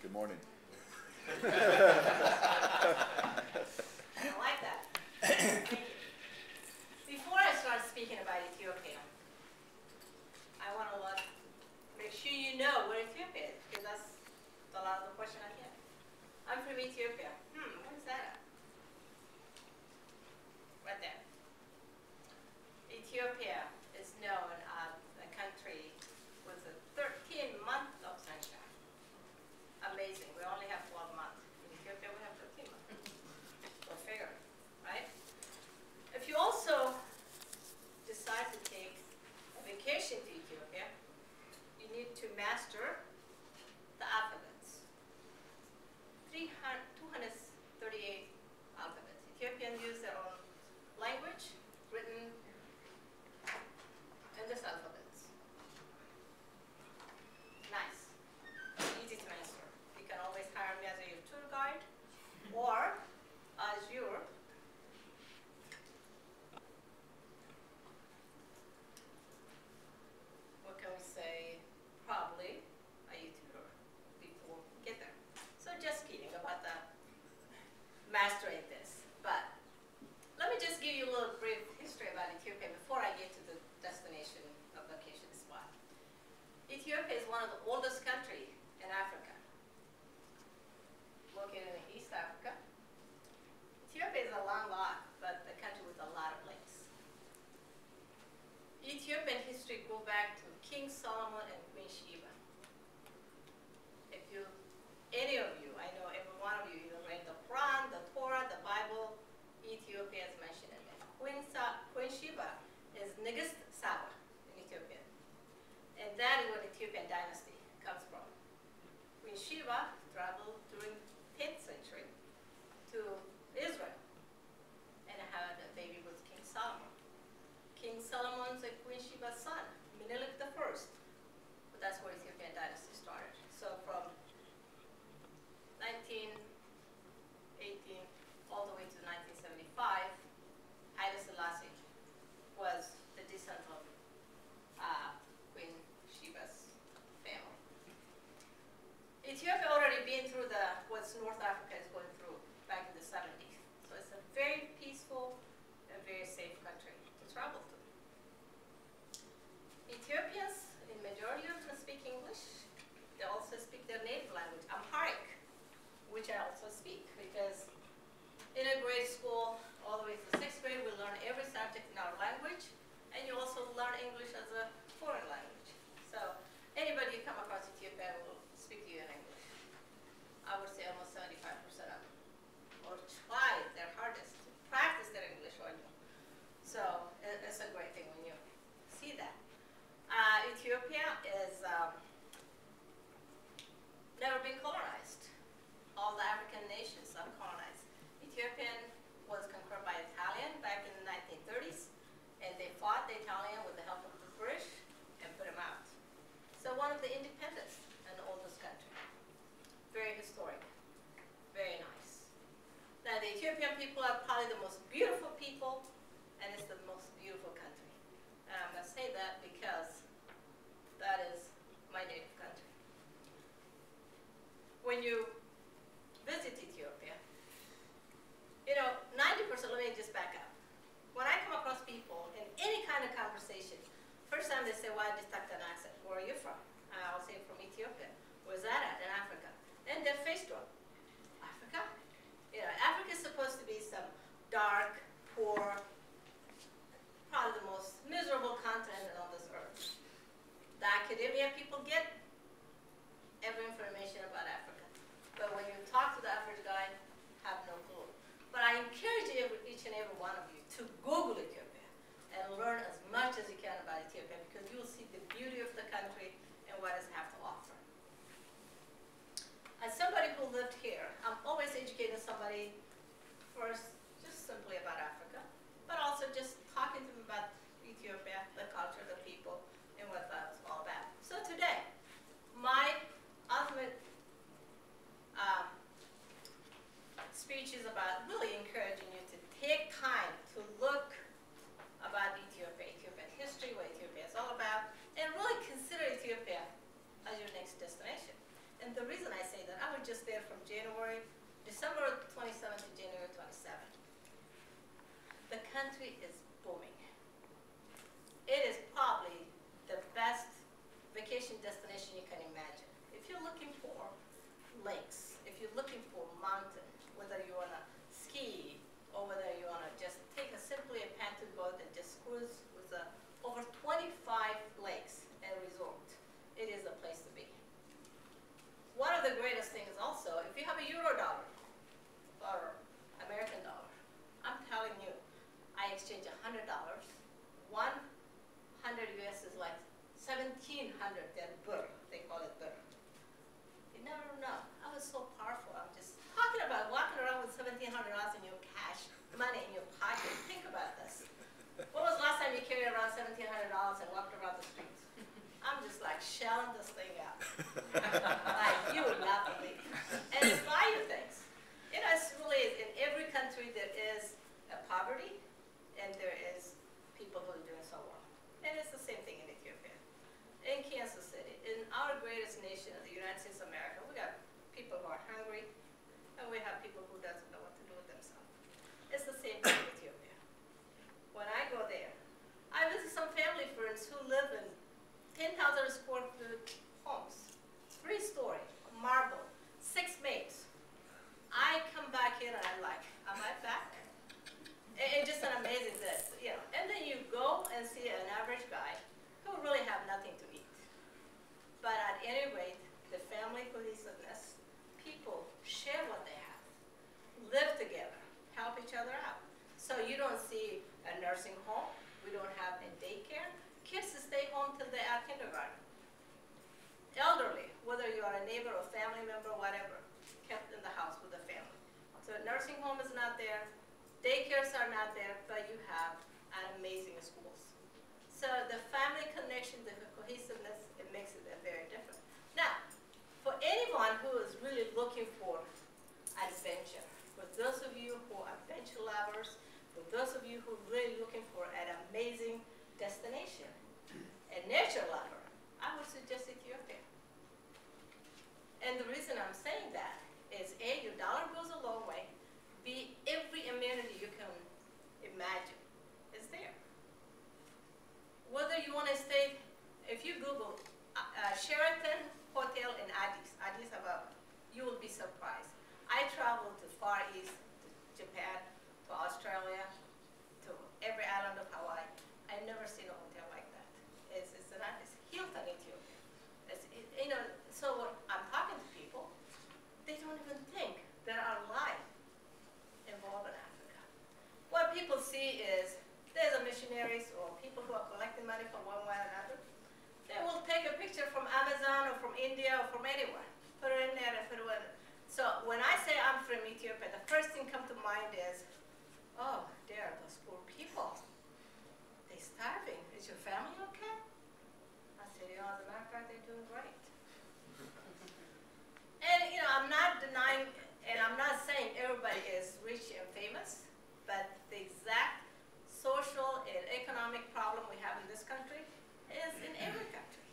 Good morning. I like that. Thank you. Before I start speaking about Ethiopia, I want to make sure you know where Ethiopia is, because that's a lot of the question I get. I'm from Ethiopia. Where's that at? Right there. Ethiopia is known as a country with a 13-month of sunshine. Amazing. We only have 12 months. In Ethiopia, we have 13 months. Go figure, right? If you also decide to take a vacation to Ethiopia, you need to master the alphabets. 238 alphabets. Ethiopians use their own language, written in this alphabets. Nice. Easy to answer. You can always hire me as your tour guide or as your what can we say, probably a tutor before we get there. So just kidding about the mastering this. But let me just give you a little brief history about Ethiopia before I get to the destination of vacation spot. Ethiopia is one of the oldest countries in Africa, located in East Africa. Ethiopia is a long lot, but a country with a lot of lakes. Ethiopian history go back to King Solomon and Queen Sheba. If you, any of you, I know every one of you, you read the Quran, the Torah, the Bible, Ethiopia is mentioned in it. Queen Sheba is Nigist Saba in Ethiopia. And that is where the Ethiopian dynasty comes from. Queen Sheba traveled during 10th century to Israel and had a baby with King Solomon. King Solomon's and Queen Sheba's son, Menelik I. But that's where Ethiopian dynasty started. So from 1918 all the way to 1975, Haile Selassie was the descendant of Queen Sheba's family. Ethiopia already been through what North Africa is going through back in the 70s. So it's a very peaceful and very safe country to travel to. Ethiopians, in majority of them speak English. They also speak their native language, Amharic, which I also speak, because in a grade school, all the way to 6th grade, we learn every subject in our language, and you also learn English as a foreign language. So anybody you come across Ethiopia will speak to you in English. I would say almost 75% of them, or try their hardest to practice their English on you. So it's a great thing when you see that. Ethiopia is never been colonized. All the African nations are colonized. Ethiopian was conquered by Italian back in the 1930s, and they fought the Italian with the help of the British and put them out. So one of the independents and the oldest country. Very historic, very nice. Now the Ethiopian people are probably the most beautiful people, and it's the most beautiful country. And I'm going to say that because that is my native country. When you visit Ethiopia, you know, 90%, let me just back up. When I come across people in any kind of conversation, first time they say, well, I detect an accent. Where are you from? I'll say from Ethiopia. Where's that at? In Africa. And their face drop. Africa? You know, Africa is supposed to be some dark, poor, probably the most miserable continent on this earth. The academia people get every information about Africa. But when you talk to the average guy, have no clue. But I encourage each and every one of you to Google Ethiopia and learn as much as you can about Ethiopia, because you will see the beauty of the country and what it has to offer. As somebody who lived here, I'm always educating somebody first just simply about Africa, but also just talking to them about Ethiopia, the culture, the people, and what that's all about. So today, my ultimate speech is about really encouraging you to take time to look about Ethiopia, Ethiopian history, what Ethiopia is all about, and really consider Ethiopia as your next destination. And the reason I say that, I would country is booming. It is probably the best vacation destination you can imagine. If you're looking for lakes, if you're looking for mountains, whether you want to ski or whether you want to just take simply a pontoon boat and just cruise with over 25 lakes and resort, it is a place to be. One of the greatest things also, if you have a euro dollar or American dollar, I'm telling you, I exchange $100. 100 US is like 1,700 birr. They call it birr. You never know. I was so powerful. I'm just talking about walking around with $1,700 in your cash, money in your pocket. Think about this. When was the last time you carried around $1,700 and walked around the streets? I'm just like shelling this thing out. Like you would not believe. And it's buy you things. You know, it's really, in every country there is a poverty and there is people who are doing so well. And it's the same thing in Ethiopia. In Kansas City, in our greatest nation, the United States of America, we got people who are hungry and we have people who doesn't know what to do with themselves. It's the same thing in Ethiopia. When I go there, I visit some family friends who live in 10,000 square foot homes, 3-story, marble, 6 maids. I come back here and I'm like, am I back? It's just an amazing thing, you know. And then you go and see an average guy who really have nothing to eat. But at any rate, the family cohesiveness, people share what they have, live together, help each other out. So you don't see a nursing home, we don't have a daycare. Kids stay home till they are kindergarten. Elderly, whether you are a neighbor or family member, whatever, kept in the house with the family. So nursing home is not there, daycares are not there, but you have an amazing schools. So the family connection, the cohesiveness, it makes it very different. Now, for anyone who is really looking for adventure, for those of you who are adventure lovers, for those of you who are really looking for an amazing destination, a nature lover, I would suggest Ethiopia. And the reason I'm saying that is A, your dollar goes a long way, B, every amenity you can imagine is there. Whether you want to stay, if you Google Sheraton Hotel in Addis Ababa, you will be surprised. I traveled to Far East, to Japan, to Australia, to every island of Hawaii. I've never seen a hotel like that. It's Hilton, Ethiopia. You know, so when I'm talking to people, they don't even think there are life involved in Africa. What people see is there's a missionaries or people who are collecting money from one way or another. They will take a picture from Amazon or from India or from anywhere, put it in there and put it in. So when I say I'm from Ethiopia, the first thing come to mind is, oh, there are those poor people. They're starving. Is your family okay? I said, you know, as a matter of fact, they're doing great. And, you know, I'm not denying, and I'm not saying everybody is rich and famous, but the exact social and economic problem we have in this country is in every country.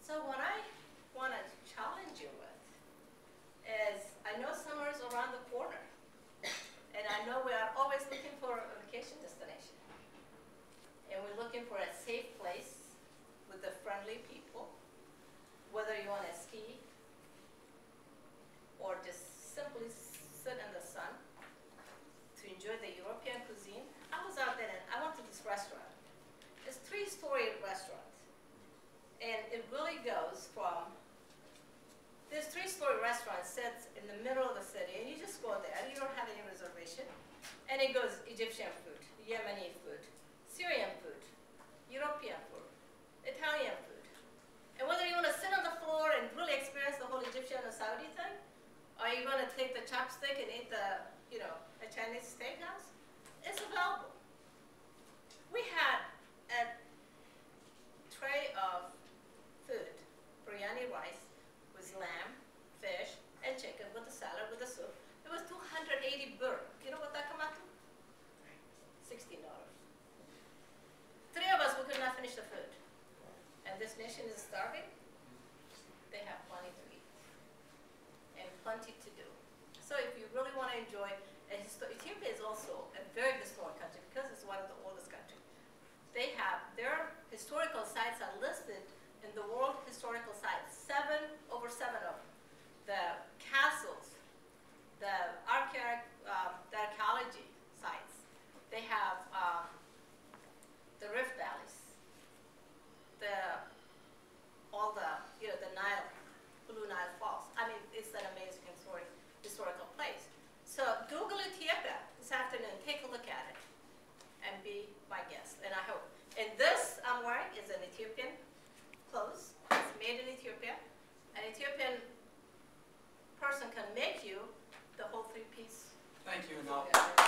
So what I want to challenge you with is, I know summer is around the corner, and I know we are always looking for a vacation destination. And we're looking for a safe place with the friendly people, whether you want to ski or just simply sit in the sun to enjoy the European cuisine. I was out there and I went to this restaurant. It's a 3-story restaurant. And it really goes from, this 3-story restaurant sits in the middle of the city, and you just go there, you don't have any reservation. And it goes Egyptian food, Yemeni food, Syrian food, European food, Italian food. And whether you want to sit on the floor and really experience the whole Egyptian or Saudi thing, or you're going to take the chopstick and eat the, you know, a Chinese steakhouse, it's available. We had a tray of food, biryani rice with lamb, fish, and chicken with the salad, with the soup. It was 280 birr. You know what that come out to? $16. 3 of us, we could not finish the food. And this nation is starving. They have plenty to eat and plenty to do. So if you really want to enjoy Ethiopia is also a very historic country because it's one of the oldest countries. They have, their historical sites are listed in the World Historical Sites, over seven of them. The castles, the archaeology sites, they have the rift valleys, all the, the Nile, Blue Nile Falls. I mean, it's an amazing historical place. So Google Ethiopia this afternoon, take a look at it, and be my guest, and I hope. And this I'm wearing is an Ethiopian clothes. It's made in Ethiopia. An Ethiopian person can make you the whole three-piece. Thank you, Anab.